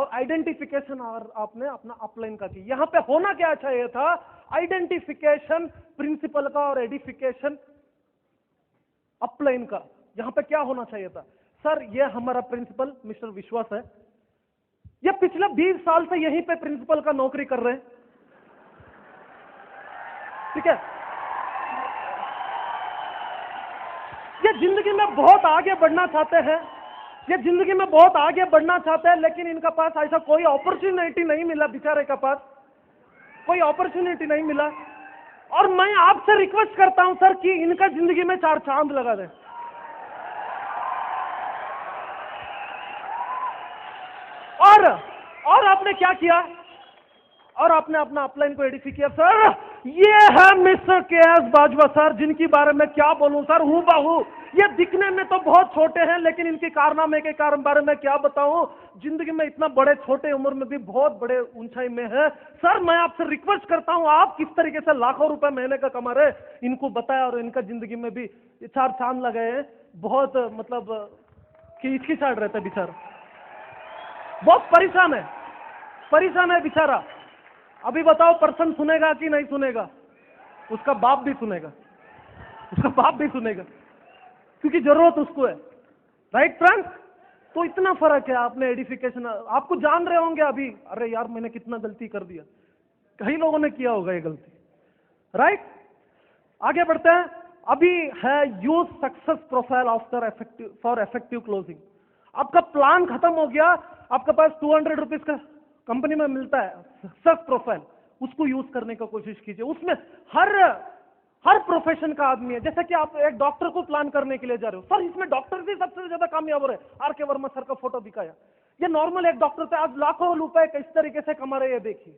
और आइडेंटिफिकेशन और आपने अपना अपलाइन का किया। यहां पे होना क्या चाहिए था, आइडेंटिफिकेशन प्रिंसिपल का और एडिफिकेशन अपलाइन का। यहां पे क्या होना चाहिए था, सर ये हमारा प्रिंसिपल मिस्टर विश्वास है, ये पिछले 20 साल से यहीं पे प्रिंसिपल का नौकरी कर रहे हैं, ठीक है, ये जिंदगी में बहुत आगे बढ़ना चाहते हैं, ये जिंदगी में बहुत आगे बढ़ना चाहते हैं, लेकिन इनका पास ऐसा कोई अपॉर्चुनिटी नहीं मिला, बेचारे का पास कोई अपॉर्चुनिटी नहीं मिला। और मैं आपसे रिक्वेस्ट करता हूं सर कि इनका जिंदगी में 4 चांद लगा दें। और आपने क्या किया, और आपने अपना अपलाइन को एडिफाई किया। सर ये है मिस्टर के.एस. बाजवा सर, जिनकी बारे में क्या बोलूं सर, हूबहू। ये दिखने में तो बहुत छोटे हैं, लेकिन इनके कारनामे के बारे में क्या बताऊं, जिंदगी में इतना बड़े छोटे उम्र में भी बहुत बड़े ऊंचाई में है। सर मैं आपसे रिक्वेस्ट करता हूं, आप किस तरीके से लाखों रुपए महीने का कमा रहे, इनको बताया, और इनका जिंदगी में भी 4 चांद लगे हैं। बहुत मतलब कि हिचकिचाहट रहता है बेचारा, बहुत परेशान है बेचारा। अभी बताओ पर्सन सुनेगा कि नहीं सुनेगा, उसका बाप भी सुनेगा, क्योंकि जरूरत उसको है, राइट फ्रेंड्स। तो इतना फर्क है। आपने एडिफिकेशन, आपको जान रहे होंगे अभी, अरे यार मैंने कितना गलती कर दिया, कई लोगों ने किया होगा ये गलती, राइट। आगे बढ़ते हैं। अभी है use success profile after effective for effective closing. आपका प्लान खत्म हो गया, आपके पास 200 रुपीज का कंपनी में मिलता है सक्सेस प्रोफाइल, उसको यूज करने की कोशिश कीजिए। उसमें हर प्रोफेशन का आदमी है। जैसे कि आप एक डॉक्टर को प्लान करने के लिए जा रहे हो, सर इसमें डॉक्टर भी सबसे ज्यादा कामयाब हो रहे हैं। आर के वर्मा सर का फोटो दिखाया, ये नॉर्मल एक डॉक्टर थे, आज लाखों रुपए किस तरीके से कमा रहे हैं देखिए।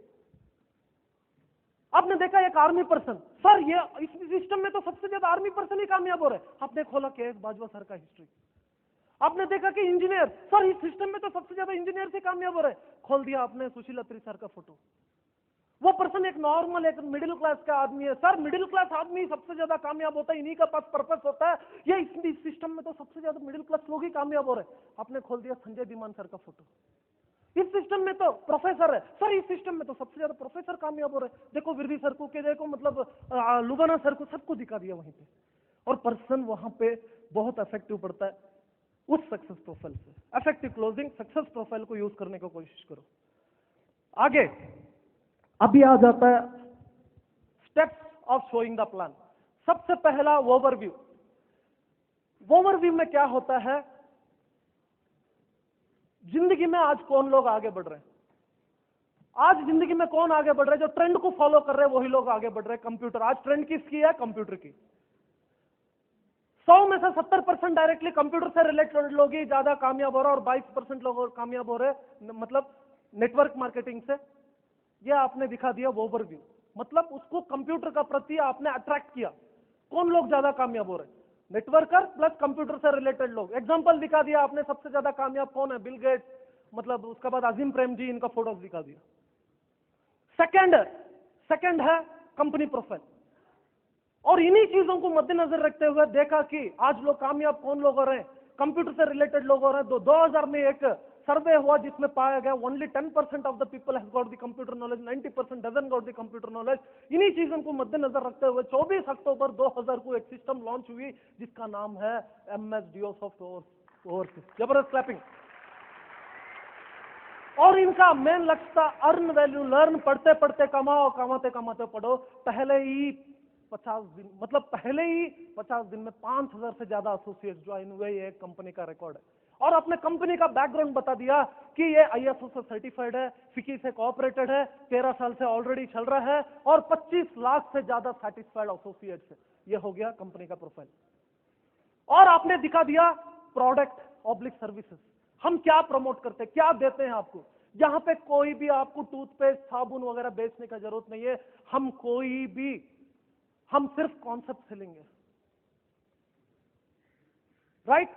आपने देखा एक आर्मी पर्सन, सर ये इस सिस्टम में तो सबसे ज्यादा आर्मी पर्सन ही कामयाब हो रहे हैं। आपने खोला के.एस. बाजवा सर का हिस्ट्री, आपने देखा कि इंजीनियर, सर इस सिस्टम में तो सबसे ज्यादा इंजीनियर से कामयाब हो रहे हैं। खोल दिया आपने सुशील अत्री सर का फोटो, वो पर्सन एक नॉर्मल एक मिडिल क्लास का आदमी है। सर मिडिल क्लास आदमी सबसे ज्यादा कामयाब होता है, इन्हीं का पास पर्पस होता है। ये इस सिस्टम में तो सबसे ज्यादा मिडिल क्लास लोग ही कामयाब हो रहे हैं। आपने खोल दिया संजय धीमान सर का फोटो, इस सिस्टम में तो प्रोफेसर है, सर इस सिस्टम में तो सबसे ज्यादा प्रोफेसर कामयाब हो रहे हैं। देखो विरदी सर को, के देखो मतलब लुबाना सर को, सबको दिखा दिया वहीं पे। और पर्सन वहां पे बहुत इफेक्टिव पड़ता है उस सक्सेस प्रोफाइल से। इफेक्टिव क्लोजिंग सक्सेस प्रोफाइल को यूज करने की कोशिश करो। आगे अभी आ जाता है steps of showing the plan. सबसे पहला ओवरव्यू। ओवरव्यू में क्या होता है, जिंदगी में आज कौन लोग आगे बढ़ रहे हैं, आज जिंदगी में कौन आगे बढ़ रहे हैं, जो ट्रेंड को फॉलो कर रहे हैं वही लोग आगे बढ़ रहे हैं। कंप्यूटर, आज ट्रेंड किसकी है, कंप्यूटर की। 100 में से 70% डायरेक्टली कंप्यूटर से रिलेटेड लोग ही ज्यादा कामयाब हो रहे हैं, और 22% लोग कामयाब हो रहे हैं मतलब नेटवर्क मार्केटिंग से। यह आपने दिखा दिया ओवरव्यू, मतलब उसको कंप्यूटर का प्रति आपने अट्रैक्ट किया। कौन लोग ज्यादा कामयाब हो रहे हैं, नेटवर्कर प्लस कंप्यूटर से रिलेटेड लोग। एग्जांपल दिखा दिया आपने, सबसे ज्यादा कामयाब कौन है, बिल गेट्स, मतलब उसके बाद अजीम प्रेम जी, इनका फोटोज दिखा दिया। सेकंड है कंपनी प्रोफाइल। और इन्हीं चीजों को मद्देनजर रखते हुए देखा कि आज लोग कामयाब कौन लोग हो रहे हैं, कंप्यूटर से रिलेटेड लोग हो रहे हैं। 2000 में एक सर्वे हुआ जिसमें पाया गया only 10% of the people have got the computer knowledge, 90% doesn't got the computer knowledge. इन्हीं चीजों को मद्देनजर रखते हुए 24 अक्टूबर 2000 को एक सिस्टम लॉन्च हुई जिसका नाम है MS DOSOफ्ट ओवरसीज। जबरदस्त क्लैपिंग। और इनका मेन लक्ष्य था अर्न वैल्यू, लर्न, पढ़ते पढ़ते कमाओ, कमाते कमाते पढ़ो। पहले ही 50 दिन में 5000 से ज्यादा एसोसिएट ज्वाइन हुए, ये एक कंपनी का रिकॉर्ड है। और अपने कंपनी का बैकग्राउंड बता दिया कि ये ISO से सर्टिफाइड है, फिकी से कोऑपरेटेड है, 13 साल से ऑलरेडी चल रहा है, और 25 लाख से ज्यादा सेटिस्फाइड एसोसिएट्स है। ये हो गया कंपनी का प्रोफाइल। और आपने दिखा दिया प्रोडक्ट ऑब्लिक सर्विसेज, हम क्या प्रमोट करते हैं, क्या देते हैं आपको। यहां पे कोई भी आपको टूथपेस्ट, साबुन वगैरह बेचने का जरूरत नहीं है। हम सिर्फ कॉन्सेप्ट सेलिंग है, राइट।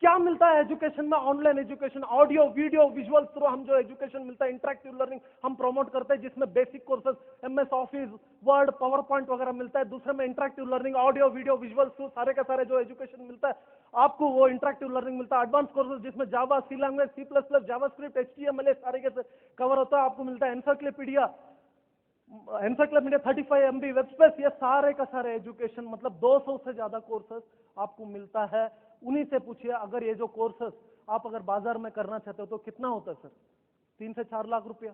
क्या मिलता है एजुकेशन में? Online education, audio video visual through हम जो एजुकेशन मिलता है, इंटरेक्टिव लर्निंग हम प्रमोट करते हैं, जिसमें basic courses MS office, word, power point वगैरह मिलता है। दूसरे में interactive learning, audio video visual through सारे का सारे जो एजुकेशन मिलता है आपको, वो इंटरेक्टिव लर्निंग मिलता है। एडवांस कोर्सेज जिसमें जावा, सी लैंग्वेज, C++, जावास्क्रिप्ट, HTML सारे के कवर होता है, आपको मिलता है। एनसाइक्लोपीडिया 35 MB, वेब स्पेस, ये सारे का सारे एजुकेशन, मतलब 200 से ज्यादा कोर्सेज आपको मिलता है। उन्हीं से पूछिए, अगर ये जो कोर्सेज आप अगर बाजार में करना चाहते हो तो कितना होता है सर? 3 से 4 लाख रुपया।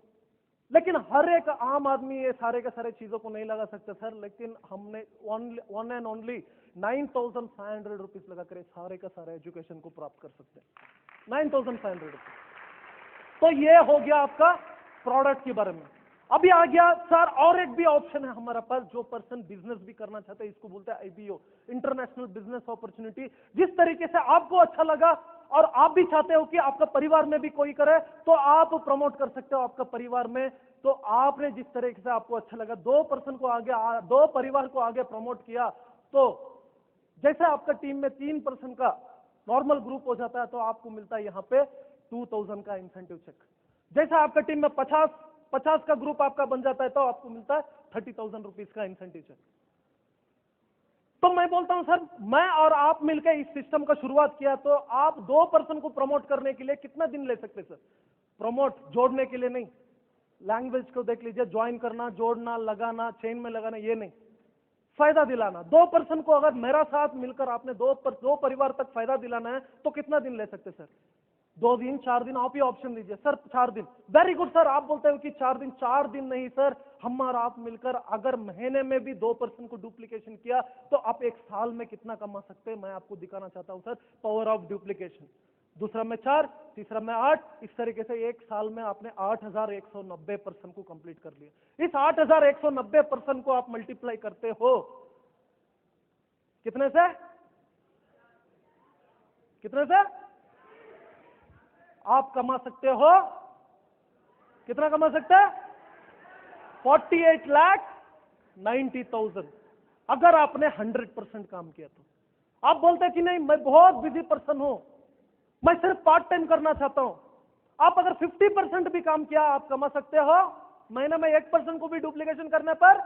लेकिन हर एक आम आदमी ये सारे के सारे चीजों को नहीं लगा सकते सर, लेकिन हमने वन एंड ओनली 9,500 रुपीज लगा कर सारे का सारे एजुकेशन को प्राप्त कर सकते हैं। 9,500 रुपीज। तो ये हो गया आपका प्रोडक्ट के बारे में। अभी आ गया सर और एक भी ऑप्शन है हमारे पास, जो पर्सन बिजनेस भी करना चाहते हैं, इसको बोलते हैं IBO, इंटरनेशनल बिजनेस अपॉर्चुनिटी। जिस तरीके से आपको अच्छा लगा और आप भी चाहते हो कि आपका परिवार में भी कोई करे, तो आप प्रमोट कर सकते हो आपका परिवार में। तो आपने जिस तरीके से आपको अच्छा लगा, 2 पर्सन को आगे, 2 परिवार को आगे प्रमोट किया, तो जैसे आपका टीम में 3 पर्सन का नॉर्मल ग्रुप हो जाता है, तो आपको मिलता है यहाँ पे 2,000 का इंसेंटिव चेक। जैसे आपका टीम में 50 का ग्रुप आपका बन जाता है, तो आपको मिलता है 30,000 रुपीज का इंसेंटिव चेक। तो मैं बोलता हूं सर, मैं और आप मिलकर इस सिस्टम का शुरुआत किया, तो आप 2 पर्सन को प्रमोट करने के लिए कितना दिन ले सकते सर? प्रमोट जोड़ने के लिए नहीं, लैंग्वेज को देख लीजिए, ज्वाइन करना, जोड़ना, लगाना, चेन में लगाना, ये नहीं, फायदा दिलाना। 2 पर्सन को अगर मेरा साथ मिलकर आपने 2 परिवार तक फायदा दिलाना है, तो कितना दिन ले सकते सर? 2 दिन, 4 दिन, आप ही ऑप्शन दीजिए सर। 4 दिन, वेरी गुड सर। आप बोलते हो कि 4 दिन नहीं सर, हम और आप मिलकर अगर महीने में भी 2 पर्सन को डुप्लीकेशन किया, तो आप 1 साल में कितना कमा सकते हैं, मैं आपको दिखाना चाहता हूं सर, पावर ऑफ डुप्लीकेशन। दूसरा में 4, तीसरा में 8, इस तरीके से 1 साल में आपने 8,190 पर्सन को कंप्लीट कर लिया। इस 8,190 पर्सन को आप मल्टीप्लाई करते हो कितने से? आप कमा सकते हो, कितना कमा सकते हैं? 48,90,000, अगर आपने 100% काम किया तो। आप बोलते हैं कि नहीं मैं बहुत बिजी पर्सन हूं, मैं सिर्फ पार्ट टाइम करना चाहता हूं। आप अगर 50% भी काम किया, आप कमा सकते हो महीने में 1% को भी डुप्लीकेशन करने पर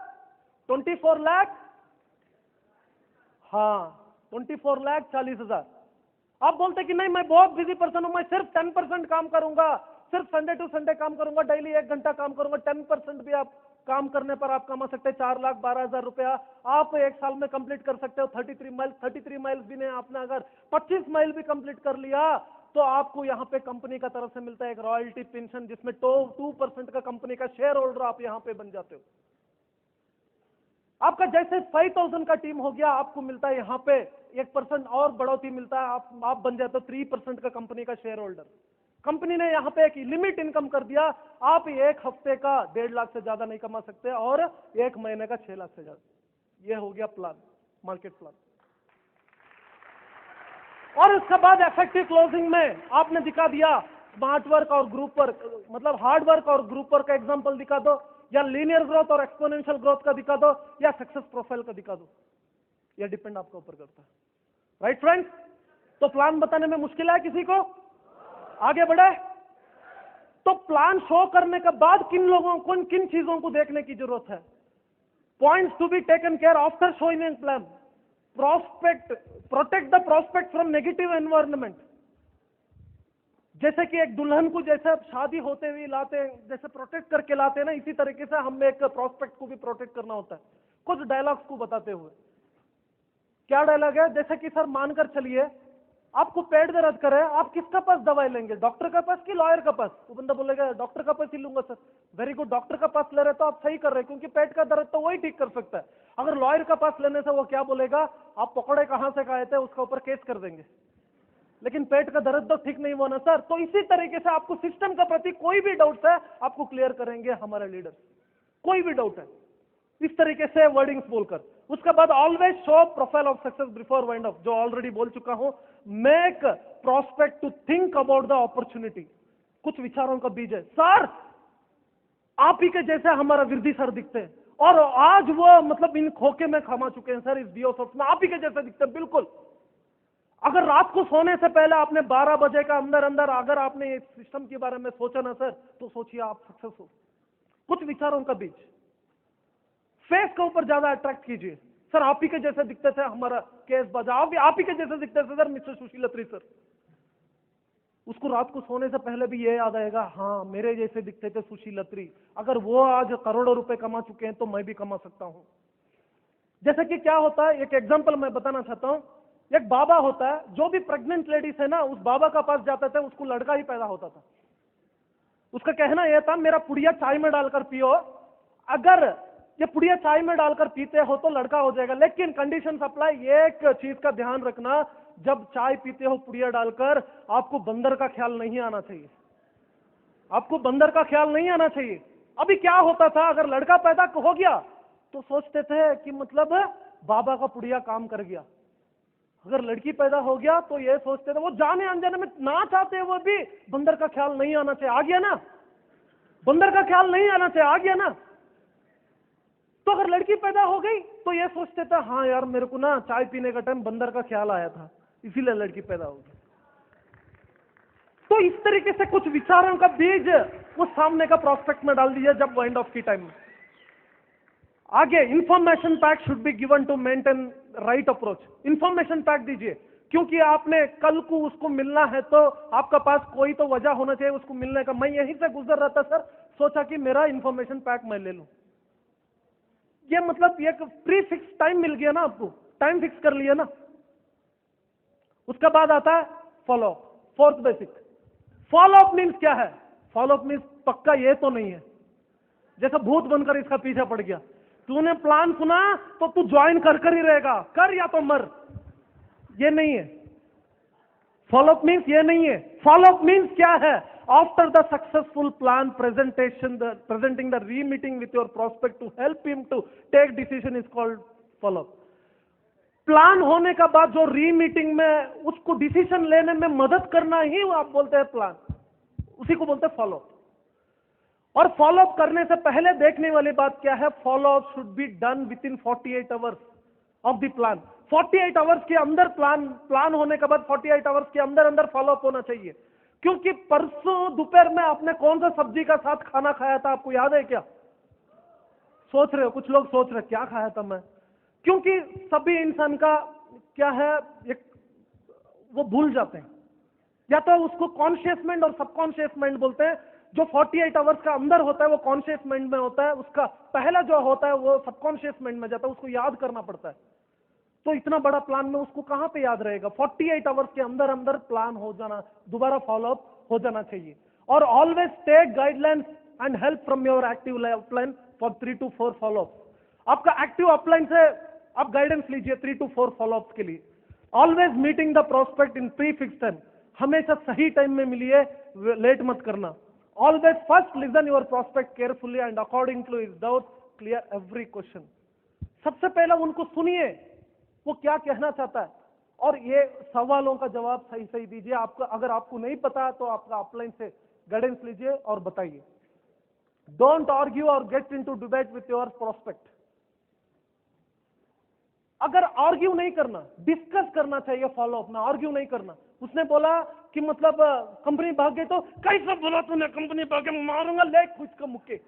24 लाख, हाँ 24,40,000। आप बोलते कि नहीं मैं बहुत बिजी पर्सन हूं, मैं सिर्फ 10% काम करूंगा, सिर्फ संडे टू संडे काम करूंगा, डेली 1 घंटा काम करूंगा, 10% भी आप काम करने पर आप कमा सकते हैं 4,12,000 रुपया। आप 1 साल में कंप्लीट कर सकते हो 33 माइल्स भी नहीं, आपने अगर 25 माइल भी कंप्लीट कर लिया, तो आपको यहाँ पे कंपनी का तरफ से मिलता है एक रॉयल्टी पेंशन, जिसमें 2% का कंपनी का शेयर होल्डर आप यहाँ पे बन जाते हो। आपका जैसे 5,000 का टीम हो गया, आपको मिलता है यहाँ पे 1% और बढ़ोतरी मिलता है, आप बन जाते हो 3% का कंपनी का शेयर होल्डर। कंपनी ने यहाँ पे एक लिमिट इनकम कर दिया, आप 1 हफ्ते का 1.5 लाख से ज्यादा नहीं कमा सकते और 1 महीने का 6 लाख से ज्यादा। ये हो गया प्लान, मार्केट प्लान। और उसके बाद इफेक्टिव क्लोजिंग में आपने दिखा दिया स्मार्ट वर्क और ग्रुप वर्क, मतलब हार्ड वर्क और ग्रुप वर्क का एग्जांपल दिखा दो, या लीनियर ग्रोथ और एक्सपोनेंशियल ग्रोथ का दिखा दो, या सक्सेस प्रोफाइल का दिखा दो। यह डिपेंड आपके ऊपर करता है, राइट फ्रेंड्स? तो प्लान बताने में मुश्किल है किसी को? आगे बढ़े तो प्लान शो करने के बाद किन लोगों को किन चीजों को देखने की जरूरत है? Points to be taken care after showing an plan. Protect the prospect from negative environment. जैसे कि एक दुल्हन को जैसे शादी होते हुए लाते हैं, जैसे प्रोटेक्ट करके लाते हैं ना, इसी तरीके से हमें एक प्रोस्पेक्ट को भी प्रोटेक्ट करना होता है। कुछ डायलॉग्स को बताते हुए, क्या डायलॉग है? जैसे कि सर मानकर चलिए आपको पेट दर्द करे, आप किसका पास दवाई लेंगे, डॉक्टर का पास कि लॉयर का पास? वो बंदा बोलेगा डॉक्टर का पास ही लूंगा सर। वेरी गुड, डॉक्टर का पास ले रहे तो आप सही कर रहे हैं, क्योंकि पेट का दर्द तो वही ठीक कर सकता है। अगर लॉयर का पास लेने से वो क्या बोलेगा, आप पकौड़े कहां से खाए थे, उसका ऊपर केस कर देंगे, लेकिन पेट का दर्द तो ठीक नहीं हुआ ना सर। तो इसी तरीके से आपको सिस्टम का प्रति कोई भी डाउट है, आपको क्लियर करेंगे हमारे लीडर। कोई भी डाउट है, इस तरीके से वर्डिंग्स बोलकर। उसके बाद always show profile of success before wind up, जो ऑलरेडी बोल चुका हूं। Make prospect to think about the opportunity. कुछ विचारों का बीज है सर, आप ही के जैसे हमारा विरदी सर दिखते हैं, और आज वो मतलब इन खोखे में खमा चुके हैं सर, इस बीओ सॉफ्ट में आप ही के जैसे दिखते हैं बिल्कुल। अगर रात को सोने से पहले आपने 12 बजे का अंदर अंदर अगर आपने इस सिस्टम के बारे में सोचा ना सर, तो सोचिए आप सक्सेस हो। कुछ विचारों का बीच फेस के ऊपर ज्यादा अट्रैक्ट कीजिए। सर आप ही के जैसे दिखते थे हमारा केस बजाओ, आप ही के जैसे दिखते थे सर मिस्टर सुशील अत्री सर। उसको रात को सोने से पहले भी ये याद आएगा, हाँ मेरे जैसे दिखते थे सुशील अत्री, अगर वो आज करोड़ों रुपए कमा चुके हैं तो मैं भी कमा सकता हूं। जैसे कि क्या होता है, एक एग्जांपल मैं बताना चाहता हूं। एक बाबा होता है, जो भी प्रेग्नेंट लेडीज है ना, उस बाबा का पास जाते थे, उसको लड़का ही पैदा होता था। उसका कहना यह था, मेरा पुड़िया चाय में डालकर पियो, अगर ये पुड़िया चाय में डालकर पीते हो तो लड़का हो जाएगा, लेकिन कंडीशन अप्लाई, एक चीज का ध्यान रखना, जब चाय पीते हो पुड़िया डालकर, आपको बंदर का ख्याल नहीं आना चाहिए, आपको बंदर का ख्याल नहीं आना चाहिए। अभी क्या होता था, अगर लड़का पैदा हो गया तो सोचते थे कि मतलब बाबा का पुड़िया काम कर गया। अगर लड़की पैदा हो गया तो ये सोचते थे, वो जाने अनजाने में ना चाहते वो भी, बंदर का ख्याल नहीं आना चाहिए, आ गया ना, बंदर का ख्याल नहीं आना चाहिए, आ गया ना। तो अगर लड़की पैदा हो गई तो ये सोचते थे, हाँ यार मेरे को ना चाय पीने का टाइम बंदर का ख्याल आया था, इसीलिए लड़की पैदा हो गई। तो इस तरीके से कुछ विचारों का बीज वो सामने का प्रोस्पेक्ट में डाल दीजिए जब वाइंड ऑफ की टाइम में। आगे, information pack should be given to maintain right approach. Information pack दीजिए, क्योंकि आपने कल को उसको मिलना है तो आपका पास कोई तो वजह होना चाहिए उसको मिलने का। मैं यहीं से गुजर रहा था सर, सोचा कि मेरा इंफॉर्मेशन पैक मैं ले लूं। ये मतलब एक प्री फिक्स टाइम मिल गया ना, आपको टाइम फिक्स कर लिया ना। उसके बाद आता है follow up, fourth basic. Follow up means क्या है? फॉलो अप मीन्स पक्का ये तो नहीं है जैसा भूत बनकर इसका पीछे पड़ गया, तूने प्लान सुना तो तू ज्वाइन कर ही रहेगा, कर या तो मर, ये नहीं है। फॉलो अप मीन्स ये नहीं है। फॉलो अप मीन्स क्या है? After the successful plan presentation, presenting the re-meeting with your prospect to help him to take decision is called follow up. Plan होने का बाद जो री मीटिंग में उसको डिसीजन लेने में मदद करना ही वो आप बोलते हैं प्लान, उसी को बोलते हैं फॉलो अप। और फॉलो अप करने से पहले देखने वाली बात क्या है? Follow up should be done with in 48 hours of the plan. 48 hours के अंदर प्लान होने के बाद 48 आवर्स के अंदर अंदर फॉलो अप होना चाहिए। क्योंकि परसों दोपहर में आपने कौन सा सब्जी का साथ खाना खाया था, आपको याद है क्या? सोच रहे हो, कुछ लोग सोच रहे क्या खाया था मैं, क्योंकि सभी इंसान का क्या है, एक वो भूल जाते हैं, या तो उसको कॉन्शियस माइंड और सबकॉन्शियस माइंड बोलते हैं। जो 48 आवर्स का अंदर होता है वो कॉन्शियस माइंड में होता है, उसका पहला जो होता है वो सबकॉन्शियस माइंड में जाता है, उसको याद करना पड़ता है। तो इतना बड़ा प्लान में उसको कहां पे याद रहेगा? 48 आवर्स के अंदर अंदर प्लान हो जाना, दोबारा फॉलो अप हो जाना चाहिए। और always take guidelines and help from your active upline for 3 to 4 follow up. आपका एक्टिव अपलाइन से आप गाइडेंस लीजिए 3 to 4 फॉलो अप्स के लिए। Always meeting the prospect in pre fix time, हमेशा सही टाइम में मिलिए, लेट मत करना। Always first listen your prospect carefully and according to his doubt clear every question. सबसे पहले उनको सुनिए वो क्या कहना चाहता है, और ये सवालों का जवाब सही सही दीजिए। आपका अगर आपको नहीं पता तो आपका अपलाइन से गाइडेंस लीजिए और बताइए। डोंट आर्ग्यू और get into debate with your prospect. अगर आर्ग्यू नहीं करना, डिस्कस करना चाहिए फॉलो अप में, आर्ग्यू नहीं करना। उसने बोला कि मतलब कंपनी भाग गई तो कैसे बोला तूने कंपनी भाग गई, मारूंगा ले खुद का मुक्के।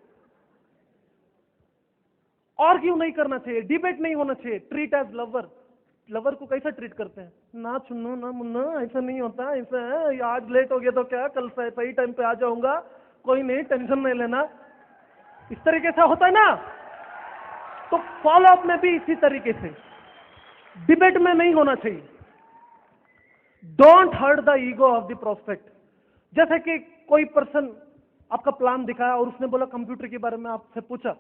आर्ग्यू नहीं करना चाहिए, डिबेट नहीं होना चाहिए। Treat as lover. लवर को कैसा ट्रीट करते हैं? ना चुन्नू ना मुन्ना, ऐसा नहीं होता, ऐसा है, आज लेट हो गया तो क्या, कल सही टाइम पे आ जाऊंगा, कोई नहीं, टेंशन नहीं लेना, इस तरीके से होता है ना। तो फॉलो अप में भी इसी तरीके से, डिबेट में नहीं होना चाहिए। Don't hurt the ego of the prospect. जैसे कि कोई पर्सन आपका प्लान दिखाया और उसने बोला कंप्यूटर के बारे में आपसे पूछा,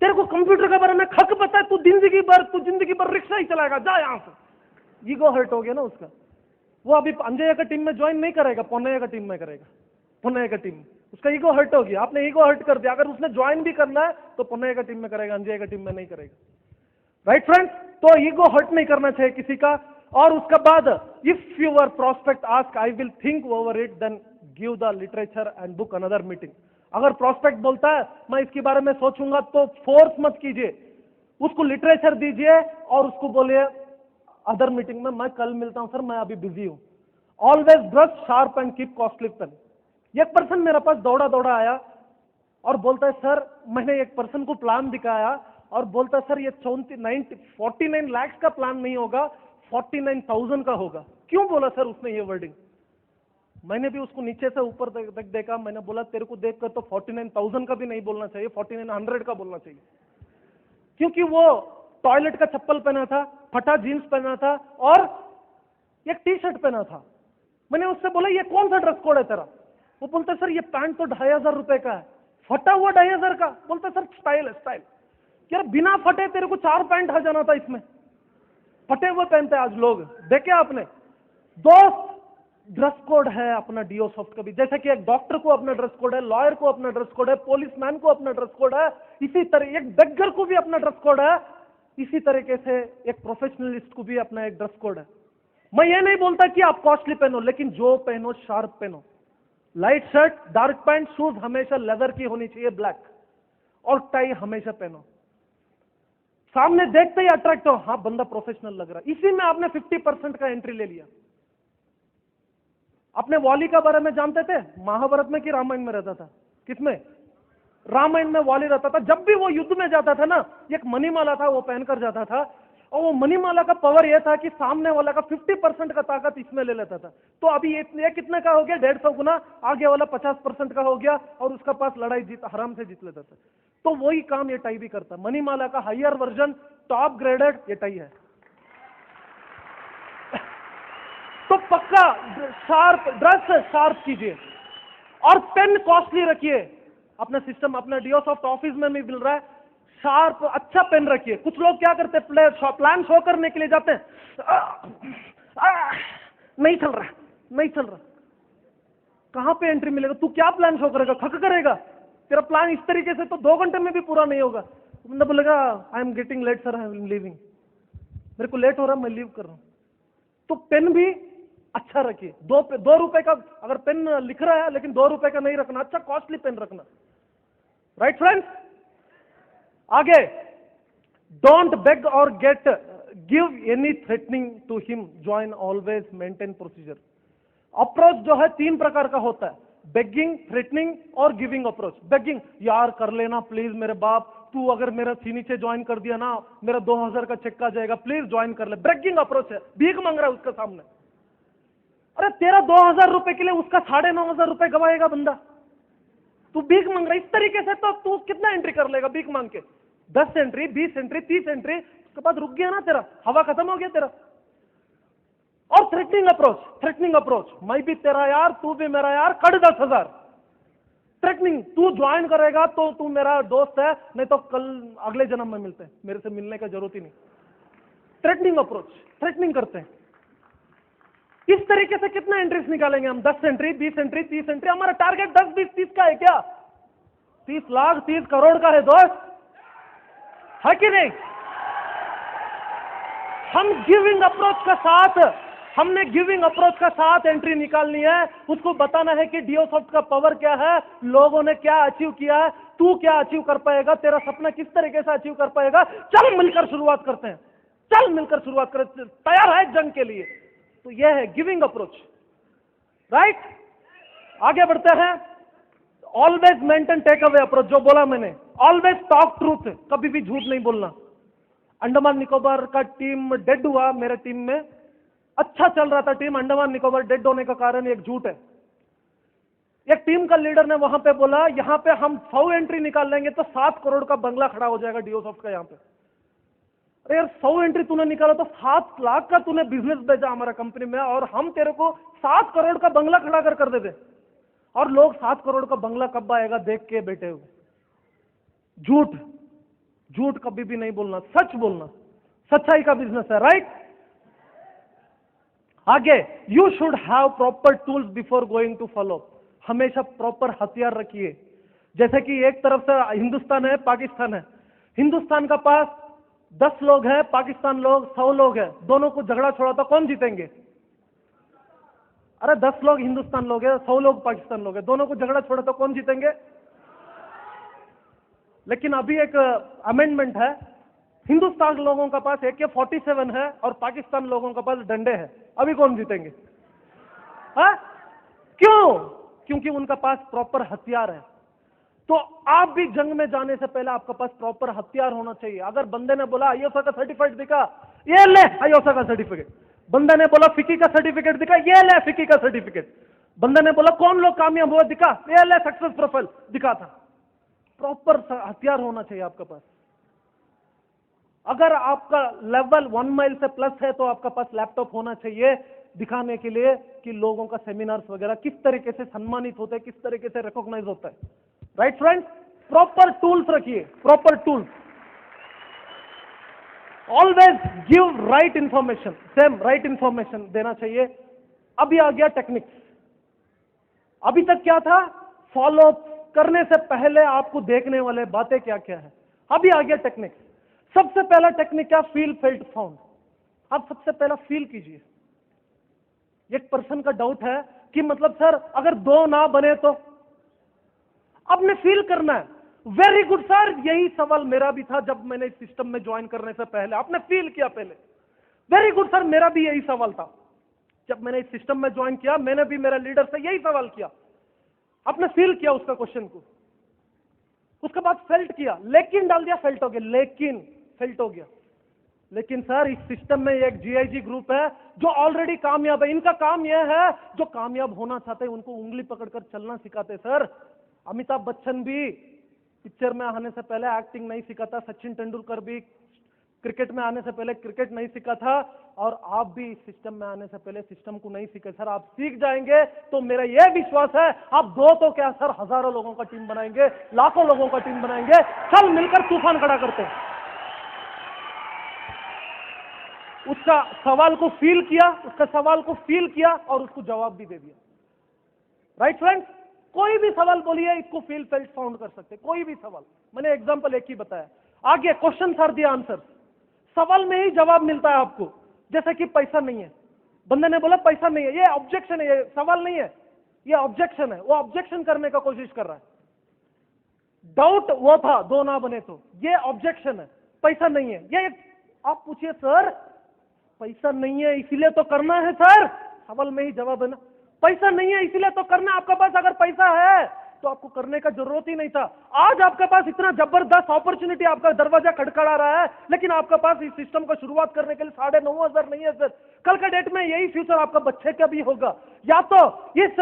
तेरे को कंप्यूटर के बारे में खक पता है, तू जिंदगी भर रिक्शा ही चलाएगा, जा यहां से। ईगो हर्ट हो गया ना उसका। वो अभी अंजय का टीम में ज्वाइन नहीं करेगा, पोन्नैया का टीम में करेगा। पोन्नैया का टीम, उसका ईगो हर्ट हो गया, आपने ईगो हर्ट कर दिया। अगर उसने ज्वाइन भी करना है तो पोन्नैया का टीम में करेगा, अंजय का टीम में नहीं करेगा। Right friends? तो ईगो हर्ट नहीं करना चाहिए किसी का। और उसके बाद if your prospect ask I will think over it, then give the literature and book another meeting. अगर प्रोस्पेक्ट बोलता है मैं इसके बारे में सोचूंगा, तो फोर्स मत कीजिए, उसको लिटरेचर दीजिए और उसको बोलिए अदर मीटिंग में, मैं कल मिलता हूं सर, मैं अभी बिजी हूं। Always dress sharp and keep costly pen. एक पर्सन मेरे पास दौड़ा दौड़ा आया और बोलता है सर, मैंने एक पर्सन को प्लान दिखाया और बोलता है सर ये 49 लाख का प्लान नहीं होगा, 49,000 का होगा। क्यों बोला सर उसने ये वर्डिंग? मैंने भी उसको नीचे से ऊपर तक देखा, मैंने बोला तेरे को देखकर तो 49,000 का भी नहीं बोलना चाहिए, 4900 का बोलना चाहिए। क्योंकि वो टॉयलेट का चप्पल पहना था, फटा जीन्स पहना था और एक टी शर्ट पहना था। मैंने उससे बोला ये कौन सा ड्रेस कोड है तेरा? वो बोलता सर ये पैंट तो 2,500 रुपए का है। फटा हुआ 2,500 का? बोलता सर स्टाइल है स्टाइल। यार बिना फटे तेरे को 4 पैंट आ जाना था इसमें, फटे हुए पहनते हैं आज लोग, देखे आपने? दोस्त, ड्रेस कोड है अपना डीओ सॉफ्ट का भी। जैसे कि एक डॉक्टर को अपना ड्रेस कोड है, लॉयर को अपना ड्रेस कोड है, पुलिसमैन को अपना ड्रेस कोड है, इसी तरह एक बेगर को भी अपना ड्रेस कोड है, इसी तरीके से एक प्रोफेशनलिस्ट को भी अपना एक ड्रेस कोड है। मैं ये नहीं बोलता कि आप कॉस्टली पहनो, लेकिन जो पहनो शार्प पहनो। Light shirt, dark pant, shoes हमेशा लेदर की होनी चाहिए, ब्लैक, और टाई हमेशा पहनो। सामने देखते ही अट्रैक्ट हो, हाँ बंदा प्रोफेशनल लग रहा है। इसी में आपने 50% का एंट्री ले लिया। अपने वाली का बारे में जानते थे? महाभारत में कि रामायण में रहता था? किसमें? रामायण में वाली रहता था। जब भी वो युद्ध में जाता था ना, एक मणिमाला था वो पहनकर जाता था, और वो मणिमाला का पावर यह था कि सामने वाला का 50% का ताकत इसमें ले लेता था। तो अभी ये कितने का हो गया? 150 गुना, आगे वाला 50% का हो गया और उसका पास लड़ाई जीत आराम से जीत लेता था। तो वही काम ये टाई भी करता। मणिमाला का हायर वर्जन, टॉप ग्रेडेड ये टाई है। तो पक्का शार्प ड्रेस शार्प कीजिए और पेन कॉस्टली रखिए। अपना सिस्टम, अपना डीओ सॉफ्ट ऑफिस में भी मिल रहा है, शार्प अच्छा पेन रखिए। कुछ लोग क्या करते हैं, प्लान शो करने के लिए जाते हैं, नहीं चल रहा, नहीं चल रहा। कहां पे एंट्री मिलेगा? तू क्या प्लान शो करेगा? खक करेगा? तेरा प्लान इस तरीके से तो 2 घंटे में भी पूरा नहीं होगा। तुमने बोलेगा I am getting late sir, I am living, मेरे को लेट हो रहा, मैं लीव कर रहा हूं। तो पेन भी अच्छा रखिए। 2 रुपए का अगर पेन लिख रहा है, लेकिन 2 रुपए का नहीं रखना, अच्छा कॉस्टली पेन रखना। Right friends? आगे, डोंट बेग और give any threatening to him, join always maintain procedure. Approach जो है 3 प्रकार का होता है, बेगिंग, थ्रेटनिंग और गिविंग अप्रोच। बेगिंग, यार कर लेना प्लीज मेरे बाप, तू अगर मेरा सी नीचे ज्वाइन कर दिया ना, मेरा 2,000 का चेक आ जाएगा, प्लीज ज्वाइन कर ले। बेगिंग अप्रोच है, भीख मांग रहा है उसके सामने। अरे तेरा 2,000 रुपए के लिए उसका 9,500 रुपए गवाएगा बंदा, तू भीख मांग रहा है। इस तरीके से तो तू कितना एंट्री कर लेगा भीख मांग के? 10 एंट्री, 20 एंट्री, 30 एंट्री, उसके बाद रुक गया ना तेरा, हवा खत्म हो गया तेरा। और थ्रेटनिंग अप्रोच, मैं भी तेरा यार, तू भी मेरा यार, कड़ 10,000। थ्रेटनिंग, तू ज्वाइन करेगा तो तू मेरा दोस्त है, नहीं तो कल अगले जन्म में मिलते हैं, मेरे से मिलने का जरूरत ही नहीं। थ्रेटनिंग अप्रोच, थ्रेटनिंग करते हैं। इस तरीके से कितना एंट्रीज निकालेंगे हम? 10 एंट्री, 20 एंट्री, 30 एंट्री। हमारा टारगेट 10, 20, 30 का है क्या? 30 लाख, 30 करोड़ का है दोस्त, है कि नहीं? हम गिविंग अप्रोच का साथ एंट्री निकालनी है। उसको बताना है कि डीओ सॉफ्ट का पावर क्या है, लोगों ने क्या अचीव किया है, तू क्या अचीव कर पाएगा, तेरा सपना किस तरीके से अचीव कर पाएगा। चल मिलकर शुरुआत करते हैं, चल मिलकर शुरुआत करते, तैयार है जंग के लिए। तो यह है गिविंग अप्रोच। राइट? आगे बढ़ते हैं। Always maintain take away approach, जो बोला मैंने, ऑलवेज टॉक ट्रूथ, कभी भी झूठ नहीं बोलना। अंडमान निकोबार का टीम डेड हुआ, मेरे टीम में अच्छा चल रहा था टीम, अंडमान निकोबार डेड होने का कारण एक झूठ है। एक टीम का लीडर ने वहां पे बोला, यहां पे हम 100 एंट्री निकाल लेंगे तो 7 करोड़ का बंगला खड़ा हो जाएगा डीओ सॉफ्ट का यहां पे। अरे यार 100 एंट्री तूने निकाला तो 7 लाख का तूने बिजनेस भेजा हमारा कंपनी में, और हम तेरे को 7 करोड़ का बंगला खड़ा कर देते। और लोग 7 करोड़ का बंगला कब आएगा देख के बैठे हुए। झूठ कभी भी नहीं बोलना, सच बोलना, सच्चाई का बिजनेस है। राइट? आगे, you should have proper tools before going to follow. हमेशा प्रॉपर हथियार रखिए। जैसे कि एक तरफ से हिंदुस्तान है, पाकिस्तान है। हिंदुस्तान का पास 10 लोग हैं, पाकिस्तान लोग 100 लोग हैं, दोनों को झगड़ा छोड़ा तो कौन जीतेंगे? अरे 10 लोग हिंदुस्तान लोग हैं, 100 लोग पाकिस्तान लोग हैं, दोनों को झगड़ा छोड़ा तो कौन जीतेंगे? लेकिन अभी एक अमेंडमेंट है हिंदुस्तान लोगों का पास AK-47 है और पाकिस्तान लोगों के पास डंडे हैं, अभी कौन जीतेंगे? हाँ? क्यों? क्योंकि उनका पास प्रॉपर हथियार है। तो आप भी जंग में जाने से पहले आपके पास प्रॉपर हथियार होना चाहिए। अगर बंदे ने बोला आईओसा का सर्टिफिकेट दिखा, ये ले आईओसा का सर्टिफिकेट। बंदे ने बोला फिकी का सर्टिफिकेट दिखा, ये ले फिकी का सर्टिफिकेट। बंदे ने बोला कौन लोग कामयाब हुआ दिखा, ये ले सक्सेस प्रोफाइल दिखा था। प्रॉपर हथियार होना चाहिए आपके पास। अगर आपका लेवल 1 माइल से प्लस है तो आपका पास लैपटॉप होना चाहिए दिखाने के लिए कि लोगों का सेमिनार्स वगैरह किस तरीके से सम्मानित होते हैं, किस तरीके से रिकॉग्नाइज होता है। Right friends? प्रॉपर टूल्स रखिए, proper tools. Always give right information, same right information देना चाहिए। अभी आ गया टेक्निक्स। अभी तक क्या था? फॉलो करने से पहले आपको देखने वाले बातें क्या क्या है। अभी आ गया टेक्निक्स। सबसे पहला टेक्निक क्या? Feel felt found. आप सबसे पहला फील कीजिए। एक पर्सन का डाउट है कि मतलब सर अगर 2 ना बने तो आपने फील करना है। वेरी गुड सर, यही सवाल मेरा भी था जब मैंने इस सिस्टम में ज्वाइन करने से पहले। आपने फील किया पहले। वेरी गुड सर, मेरा भी यही सवाल था जब मैंने इस सिस्टम में ज्वाइन किया। मैंने भी मेरा लीडर से यही सवाल किया। आपने फील किया उसका क्वेश्चन को, उसके बाद फेल्ट किया, लेकिन डाल दिया, फेल्ट हो गया, लेकिन फेल्ट हो गया। लेकिन सर इस सिस्टम में एक GIG ग्रुप है जो ऑलरेडी कामयाब है। इनका काम यह है, जो कामयाब होना चाहते हैं उनको उंगली पकड़कर चलना सिखाते। सर अमिताभ बच्चन भी पिक्चर में आने से पहले एक्टिंग नहीं सीखा था, सचिन तेंदुलकर भी क्रिकेट में आने से पहले क्रिकेट नहीं सीखा था, और आप भी इस सिस्टम में आने से पहले सिस्टम को नहीं सीखे। सर आप सीख जाएंगे तो मेरा यह विश्वास है आप 2 तो क्या सर हजारों लोगों का टीम बनाएंगे, लाखों लोगों का टीम बनाएंगे। चल मिलकर तूफान खड़ा करते हैं। उसका सवाल को फील किया, उसका सवाल को फील किया और उसको जवाब भी दे दिया। Right friends? कोई भी सवाल बोलिए, इसको फील फेल्ट फाउंड कर सकते, कोई भी सवाल। मैंने एग्जांपल एक ही बताया। आगे क्वेश्चन आर दी आंसर। सवाल में ही जवाब मिलता है आपको। जैसे कि पैसा नहीं है, बंदे ने बोला पैसा नहीं है, ये ऑब्जेक्शन है, ये सवाल नहीं है, ये ऑब्जेक्शन है। वो ऑब्जेक्शन करने का कोशिश कर रहा है। डाउट वो था 2 ना बने तो, ये ऑब्जेक्शन है, पैसा नहीं है। ये आप पूछिए सर पैसा नहीं है इसीलिए तो करना है सर, सवाल में ही जवाब है ना। पैसा नहीं है इसीलिए तो करना। आपके पास अगर पैसा है तो आपको करने का जरूरत ही नहीं था। आज आपके पास इतना जबरदस्त अपॉर्चुनिटी आपका दरवाजा खड़खड़ा रहा है, लेकिन आपके पास इस सिस्टम को शुरुआत करने के लिए 9,500 नहीं है सर। कल के डेट में यही फ्यूचर आपका बच्चे का भी होगा। या तो इस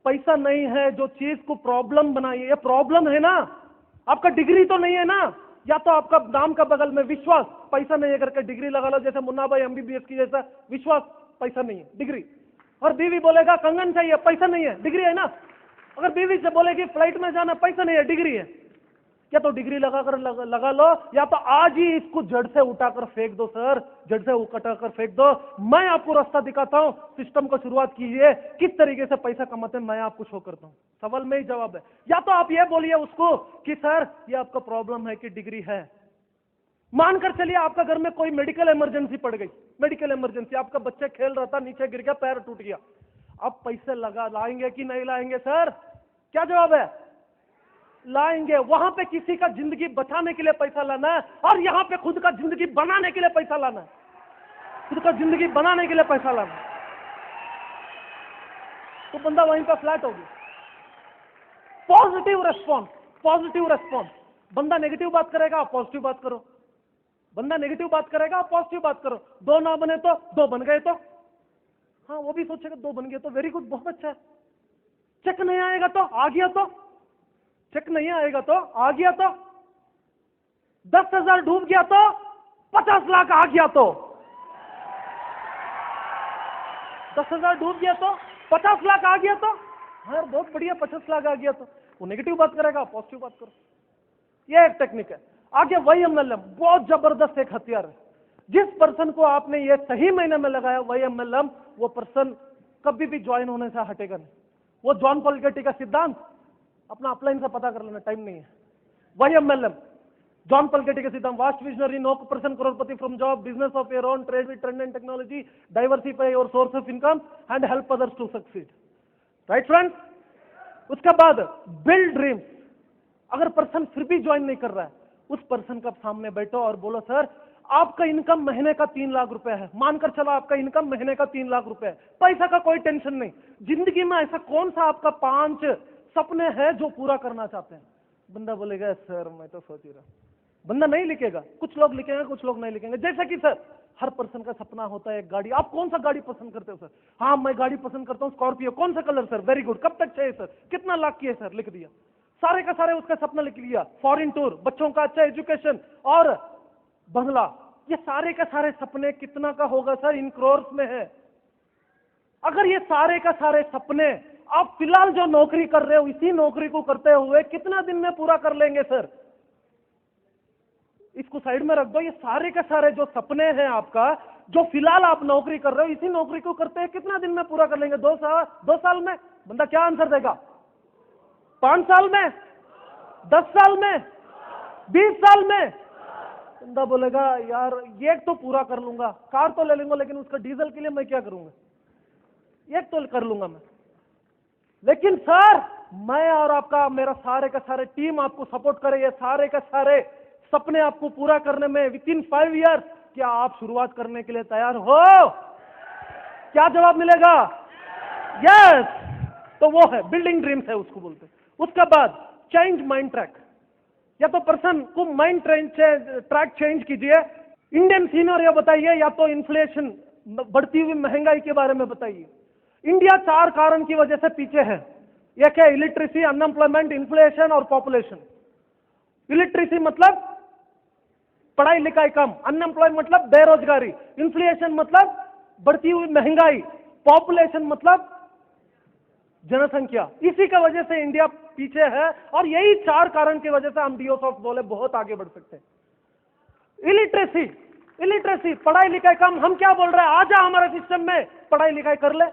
पैसा नहीं है जो चीज को प्रॉब्लम बनाइए, ये प्रॉब्लम है ना। आपका डिग्री तो नहीं है ना, या तो आपका नाम का बगल में विश्वास, पैसा नहीं है करके डिग्री लगा लो, जैसे मुन्ना भाई MBBS की जैसा विश्वास, पैसा नहीं है डिग्री। और बीवी बोलेगा कंगन चाहिए, पैसा नहीं है, डिग्री है ना। अगर बीवी से बोलेगी फ्लाइट में जाना, पैसा नहीं है, डिग्री है। या तो डिग्री लगा लो, या तो आज ही इसको जड़ से उठाकर फेंक दो सर, जड़ से उठाकर फेंक दो। मैं आपको रास्ता दिखाता हूं, सिस्टम को शुरुआत कीजिए, किस तरीके से पैसा कमाते हैं मैं आपको शो करता हूं। सवाल में ही जवाब है। या तो आप ये बोलिए उसको कि सर ये आपका प्रॉब्लम है कि डिग्री है। मानकर चलिए आपका घर में कोई मेडिकल इमरजेंसी पड़ गई, मेडिकल इमरजेंसी, आपका बच्चा खेल रहा था, नीचे गिर गया, पैर टूट गया। आप पैसे लाएंगे कि नहीं लाएंगे सर? क्या जवाब है? लाएंगे। वहां पे किसी का जिंदगी बचाने के लिए पैसा लाना है, और यहां पे खुद का जिंदगी बनाने के लिए पैसा लाना है। खुद का जिंदगी बनाने के लिए पैसा लाना है, तो बंदा वहीं पर फ्लैट हो गया। Positive response, positive response. बंदा नेगेटिव बात करेगा, आप पॉजिटिव बात करो। बंदा नेगेटिव बात करेगा, आप पॉजिटिव बात करो। 2 ना बने तो 2 बन गए तो हाँ, वो भी सोचेगा 2 बन गए तो वेरी गुड, बहुत अच्छा है। चेक नहीं आएगा तो आ गया, तो चेक नहीं आएगा तो आ गया, तो 10,000 डूब गया तो 50 लाख आ गया, तो 10,000 डूब गया तो 50 लाख आ गया, तो हाँ बहुत बढ़िया, 50 लाख आ गया। तो वो नेगेटिव बात करेगा, पॉजिटिव बात करो। ये एक टेक्निक है। आगे YMLM बहुत जबरदस्त एक हथियार है। जिस पर्सन को आपने ये सही महीने में लगाया YMLM, वो पर्सन कभी भी ज्वाइन होने से हटेगा नहीं। वो जॉन पॉल गेटी का सिद्धांत अपना अपलाइन से पता कर लेना, टाइम नहीं है। YMLM, जॉन पॉल गेटी का सिद्धांत, वास्ट विजनरी, नो पर्सन करोड़पति from job, business of your own, trade with trend and technology, diversify your source of income and help others to succeed. Right friends? उसके बाद build dreams. अगर person फिर भी join नहीं कर रहा है, उस पर्सन का सामने बैठो और बोलो सर आपका इनकम महीने का 3 लाख रुपए है, मानकर चलो आपका इनकम महीने का 3 लाख रुपए है, पैसा का कोई टेंशन नहीं, जिंदगी में ऐसा कौन सा आपका 5 सपने हैं जो पूरा करना चाहते हैं? बंदा बोलेगा सर मैं तो सोच ही रहा। बंदा नहीं लिखेगा, कुछ लोग लिखेंगे कुछ लोग नहीं लिखेंगे। जैसे कि सर हर पर्सन का सपना होता है एक गाड़ी। आप कौन सा गाड़ी पसंद करते हो सर? हाँ मैं गाड़ी पसंद करता हूँ स्कॉर्पियो। कौन सा कलर सर? Very good. कब तक चाहिए सर? कितना लाख की है सर? लिख दिया, सारे का सारे उसका सपना लिख लिया। फॉरेन टूर, बच्चों का अच्छा एजुकेशन और बंगला, ये सारे का सारे सपने कितना का होगा सर? इन करोर्स में है। अगर ये सारे का सारे सपने आप फिलहाल जो नौकरी कर रहे हो इसी नौकरी को करते हुए कितना दिन में पूरा कर लेंगे सर? इसको साइड में रख दो। ये सारे का सारे जो सपने हैं आपका, जो फिलहाल आप नौकरी कर रहे हो इसी नौकरी को करते हैं कितना दिन में पूरा कर लेंगे? 2 साल में? बंदा क्या आंसर देगा? 5 साल में? 10 साल में? 20 साल में? बंदा बोलेगा यार एक तो पूरा कर लूंगा, कार तो ले लूंगा, लेकिन उसका डीजल के लिए मैं क्या करूंगा? एक तो कर लूंगा मैं, लेकिन सर मैं और आपका मेरा सारे का सारे टीम आपको सपोर्ट करे, ये सारे का सारे सपने आपको पूरा करने में विदिन 5 ईयर्स, क्या आप शुरुआत करने के लिए तैयार हो? क्या जवाब मिलेगा? यस। तो वो है बिल्डिंग ड्रीम्स है उसको बोलते। उसके बाद चेंज माइंड ट्रैक, या तो पर्सन को माइंड ट्रैक चेंज कीजिए। इंडियन सिनेरियो बताइए, या तो इन्फ्लेशन बढ़ती हुई महंगाई के बारे में बताइए। इंडिया 4 कारण की वजह से पीछे है। एक है इलिटरेसी, अनएम्प्लॉयमेंट, इन्फ्लेशन और पॉपुलेशन। इलिटरेसी मतलब पढ़ाई लिखाई कम, अनएम्प्लॉयमेंट मतलब बेरोजगारी, इन्फ्लेशन मतलब बढ़ती हुई महंगाई, पॉपुलेशन मतलब जनसंख्या। इसी की वजह से इंडिया पीछे है और यही 4 कारण की वजह से हम डियोसॉफ्ट बोले बहुत आगे बढ़ सकते हैं। इलिटरेसी पढ़ाई लिखाई कम, हम क्या बोल रहे हैं? आजा हमारे सिस्टम में, पढ़ाई लिखाई कर ले।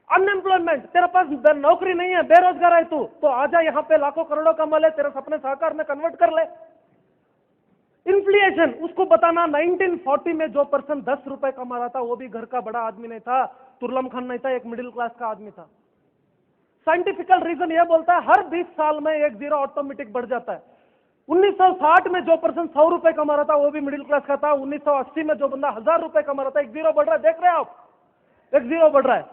अनएम्प्लॉयमेंट, तेरे पास नौकरी नहीं है, बेरोजगार है तू, तो आजा यहाँ पे लाखों करोड़ों कमा ले, तेरे सपने साकार में कन्वर्ट कर ले। इन्फ्लेशन, उसको बताना 1940 में जो पर्सन 10 रुपए कमा रहा था वो भी घर का बड़ा आदमी नहीं था, तुर्लम खान नहीं था, एक मिडिल क्लास का आदमी था। साइंटिफिकल रीजन यह बोलता है हर 20 साल में एक जीरो ऑटोमेटिक बढ़ जाता है। 1960 में जो पर्सन 100 रुपए कमा रहा था वो भी मिडिल क्लास का था। 1980 में जो बंदा 1000 रुपए कमा रहा था, एक जीरो बढ़ रहा है, देख रहे हैं आप, एक जीरो बढ़ रहा है।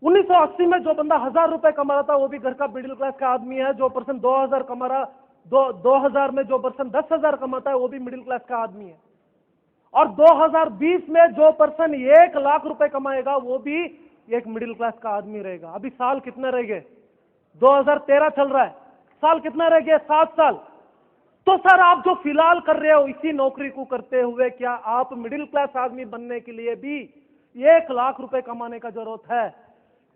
1980 में जो बंदा 1000 रुपए कमा रहा था वो भी घर का मिडिल क्लास का आदमी है। जो पर्सन 2000 कमा रहा, 2000 में जो पर्सन 10,000 कमाता है वो भी मिडिल क्लास का आदमी है। और 2020 में जो पर्सन 1 लाख रुपए कमाएगा वो भी एक मिडिल क्लास का आदमी रहेगा। अभी साल कितने रह गए? 2013 चल रहा है, साल कितने रह गए? 7 साल। तो सर आप जो फिलहाल कर रहे हो इसी नौकरी को करते हुए क्या आप मिडिल क्लास आदमी बनने के लिए भी 1 लाख रुपए कमाने का जरूरत है?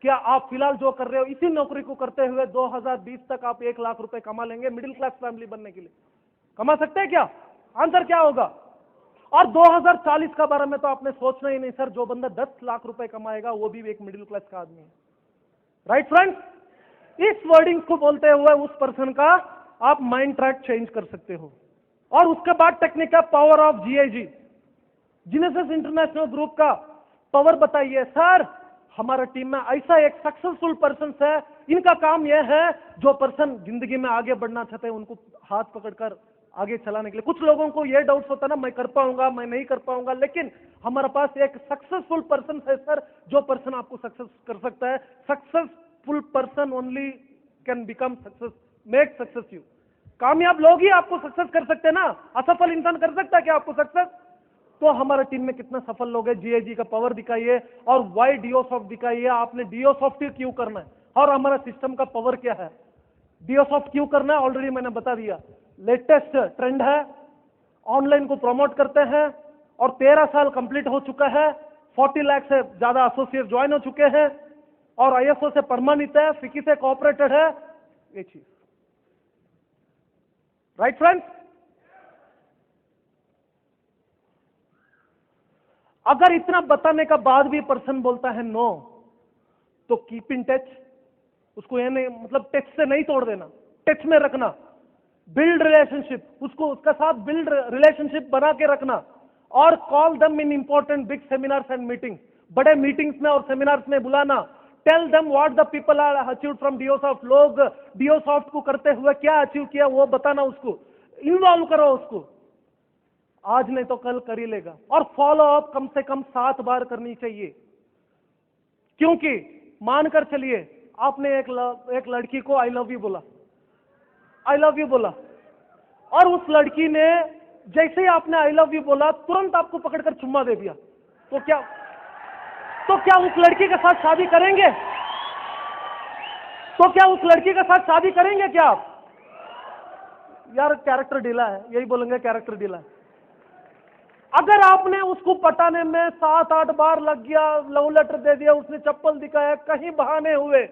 क्या आप फिलहाल जो कर रहे हो इसी नौकरी को करते हुए 2020 तक आप 1 लाख रुपए कमा लेंगे मिडिल क्लास फैमिली बनने के लिए? कमा सकते हैं क्या? आंसर क्या होगा? और 2040 का बारे में तो आपने सोचना ही नहीं सर, जो बंदा 10 लाख रुपए कमाएगा वो भी एक मिडिल क्लास का आदमी है। राइट फ्रेंड्स, इस वर्डिंग को बोलते हुए उस पर्सन का आप माइंड ट्रैक चेंज कर सकते हो। और उसके बाद टेक्निक है power of GIG, Genesis international group का पावर बताइए। सर हमारा टीम में ऐसा एक सक्सेसफुल पर्सन है, इनका काम यह है जो पर्सन जिंदगी में आगे बढ़ना चाहते हैं उनको हाथ पकड़कर आगे चलाने के लिए। कुछ लोगों को यह डाउट होता है ना, मैं कर पाऊंगा, मैं नहीं कर पाऊंगा, लेकिन हमारे पास एक सक्सेसफुल पर्सन है सर, जो पर्सन आपको सक्सेस कर सकता है। Successful person only can become success, make success you. कामयाब लोग ही आपको सक्सेस कर सकते हैं ना, असफल इंसान कर सकता है क्या आपको सक्सेस? तो हमारे टीम में कितना सफल लोग हैं। जीआईजी का पावर दिखाइए और वाई डियोसॉफ्ट दिखाइए, आपने डियोसॉफ्ट क्यों करना है और हमारा सिस्टम का पावर क्या है। डियोसॉफ्ट क्यों करना है ऑलरेडी मैंने बता दिया। लेटेस्ट ट्रेंड है, ऑनलाइन को प्रमोट करते हैं और 13 साल कंप्लीट हो चुका है। 40 लाख से ज्यादा एसोसिएट ज्वाइन हो चुके हैं और आईएसओ से प्रमाणित है, फिकी से कोऑपरेटेड है, ये चीज। राइट फ्रेंड्स, अगर इतना बताने का बाद भी पर्सन बोलता है नो, तो कीप इन टच। उसको ये नहीं मतलब टच से नहीं तोड़ देना, टच में रखना। बिल्ड रिलेशनशिप, उसको उसका साथ बिल्ड रिलेशनशिप बना के रखना। और call them in important big seminars and meeting, बड़े मीटिंग्स में और सेमिनार्स में बुलाना। Tell them what the people are achieved from Deosoft, लोग डियोसॉफ्ट को करते हुए क्या अचीव किया वो बताना उसको। इन्वॉल्व करो उसको, आज नहीं तो कल कर ही लेगा। और फॉलो अप कम से कम 7 बार करनी चाहिए, क्योंकि मानकर चलिए आपने एक लड़की को आई लव यू बोला, आई लव यू बोला, और उस लड़की ने जैसे ही आपने आई लव यू बोला तुरंत आपको पकड़कर चुम्मा दे दिया, तो क्या उस लड़की के साथ शादी करेंगे? तो क्या उस लड़की के साथ शादी करेंगे क्या आप? यार कैरेक्टर ढीला है, यही बोलेंगे कैरेक्टर ढीला है। अगर आपने उसको पटाने में 7-8 बार लग गया, लव लेटर दे दिया, उसने चप्पल दिखाया, कहीं बहाने हुए,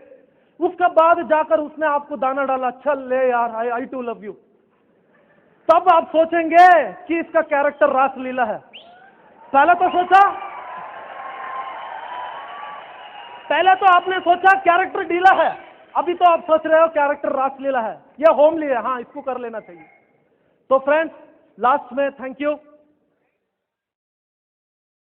उसके बाद जाकर उसने आपको दाना डाला, चल ले यार आई टू लव यू, तब आप सोचेंगे कि इसका कैरेक्टर रासलीला है। पहले तो आपने सोचा कैरेक्टर ढीला है, अभी तो आप सोच रहे हो कैरेक्टर रासलीला है, ये होमली है, हाँ इसको कर लेना चाहिए। तो फ्रेंड्स, लास्ट में थैंक यू।